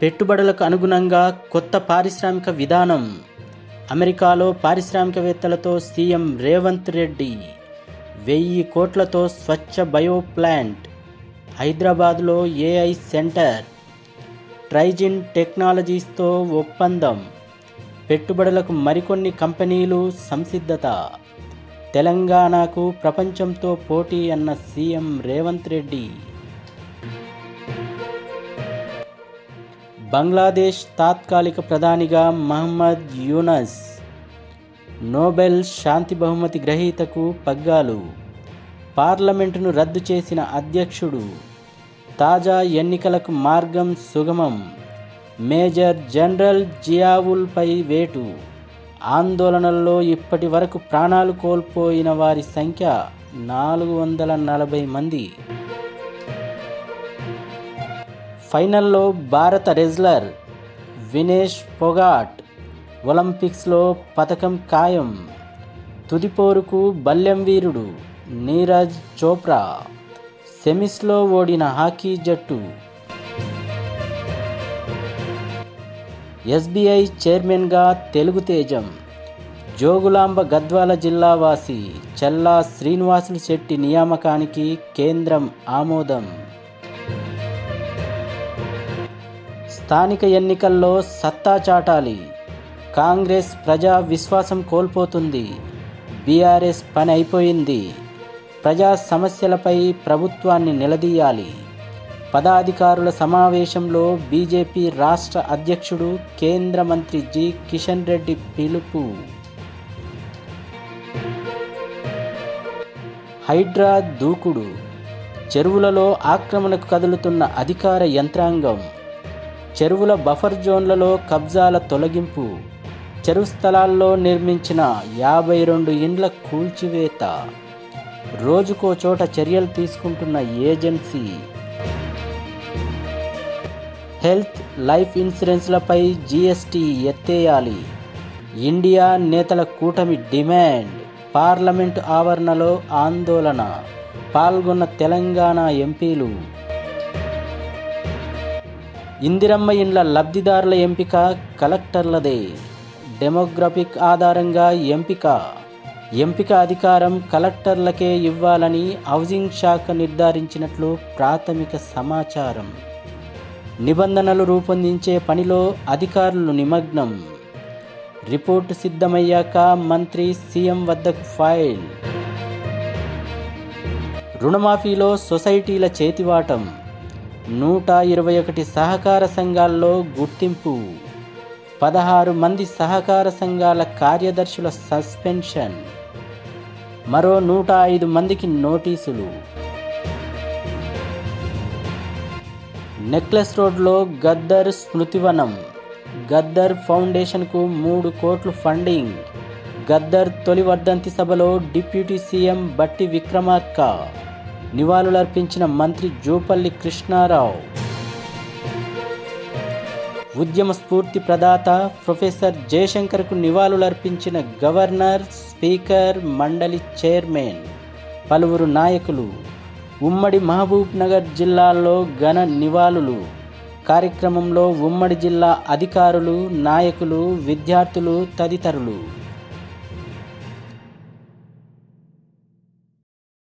పెట్టుబడులకు అనుగుణంగా కొత్త పారిశ్రామిక విధానం. అమెరికాలో పారిశ్రామికవేత్తలతో సీఎం రేవంత్ రెడ్డి. 1000 కోట్లతో స్వచ్ఛ బయో ప్లాంట్. హైదరాబాద్లో ఏఐ సెంటర్. ట్రైజిన్ టెక్నాలజీస్తో ఒప్పందం. పెట్టుబడులకు మరికొన్ని కంపెనీలు సంసిద్ధత. తెలంగాణకు ప్రపంచంతో పోటీ అన్న సీఎం రేవంత్ రెడ్డి. బంగ్లాదేశ్ తాత్కాలిక ప్రధానిగా మహమ్మద్ యూనస్. నోబెల్ శాంతి బహుమతి గ్రహీతకు పగ్గాలు. పార్లమెంటును రద్దు చేసిన అధ్యక్షుడు. తాజా ఎన్నికలకు మార్గం సుగమం. మేజర్ జనరల్ జియావుల్పై వేటు. ఆందోళనల్లో ఇప్పటి వరకు ప్రాణాలు కోల్పోయిన వారి సంఖ్య 440 మంది. ఫైనల్లో భారత రెజ్లర్ వినేష్ ఫోగాట్. ఒలింపిక్స్లో పతకం ఖాయం. తుదిపోరుకు బల్లెం వీరుడు నీరజ్ చోప్రా. సెమీస్లో ఓడిన హాకీ జట్టు. ఎస్బీఐ చైర్మన్గా తెలుగు తేజం. జోగులాంబ గద్వాల జిల్లా వాసి చల్లా శ్రీనివాసులు శెట్టి నియామకానికి కేంద్రం ఆమోదం. స్థానిక ఎన్నికల్లో సత్తా చాటాలి. కాంగ్రెస్ ప్రజా విశ్వాసం కోల్పోతుంది. బీఆర్ఎస్ పని అయిపోయింది. ప్రజా సమస్యలపై ప్రభుత్వాన్ని నిలదీయాలి. పదాధికారుల సమావేశంలో బీజేపీ రాష్ట్ర అధ్యక్షుడు కేంద్ర మంత్రి జి కిషన్ రెడ్డి పిలుపు. హైడ్రా దూకుడు. చెరువులలో ఆక్రమణకు కదులుతున్న అధికార యంత్రాంగం. చెరువుల బఫర్ జోన్లలో కబ్జాల తొలగింపు. చెరువు స్థలాల్లో నిర్మించిన 52 ఇండ్ల కూల్చివేత. రోజుకో చోట చర్యలు తీసుకుంటున్న ఏజెన్సీ. హెల్త్, లైఫ్ ఇన్సూరెన్స్లపై జీఎస్టీ ఎత్తేయాలి. ఇండియా నేతల కూటమి డిమాండ్. పార్లమెంటు ఆవరణలో ఆందోళన. పాల్గొన్న తెలంగాణ ఎంపీలు. ఇందిరమ్మ ఇండ్ల లబ్ధిదారుల ఎంపిక కలెక్టర్లదే. డెమోగ్రఫిక్ ఆధారంగా ఎంపిక అధికారం కలెక్టర్లకే ఇవ్వాలని హౌసింగ్ శాఖ నిర్ధారించినట్లు ప్రాథమిక సమాచారం. నిబంధనలు రూపొందించే పనిలో అధికారులు నిమగ్నం. రిపోర్టు సిద్ధమయ్యాక మంత్రి సీఎం వద్దకు ఫైల్. రుణమాఫీలో సొసైటీల చేతివాటం. 121 సహకార సంఘాల్లో గుర్తింపు. 16 మంది సహకార సంఘాల కార్యదర్శుల సస్పెన్షన్. మరో 105 మందికి నోటీసులు. నెక్లెస్ రోడ్లో గద్దర్ స్మృతివనం. గద్దర్ ఫౌండేషన్కు 3 కోట్లు ఫండింగ్. గద్దర్ తొలి వర్ధంతి సభలో డిప్యూటీ సీఎం బట్టి విక్రమార్క. నివాళులర్పించిన మంత్రి జూపల్లి కృష్ణారావు. ఉద్యమ స్ఫూర్తి ప్రదాత ప్రొఫెసర్ జయశంకర్కు నివాళులర్పించిన గవర్నర్, స్పీకర్, మండలి చైర్మన్, పలువురు నాయకులు. ఉమ్మడి మహబూబ్ నగర్ జిల్లాలో ఘన నివాళులు. కార్యక్రమంలో ఉమ్మడి జిల్లా అధికారులు, నాయకులు, విద్యార్థులు తదితరులు.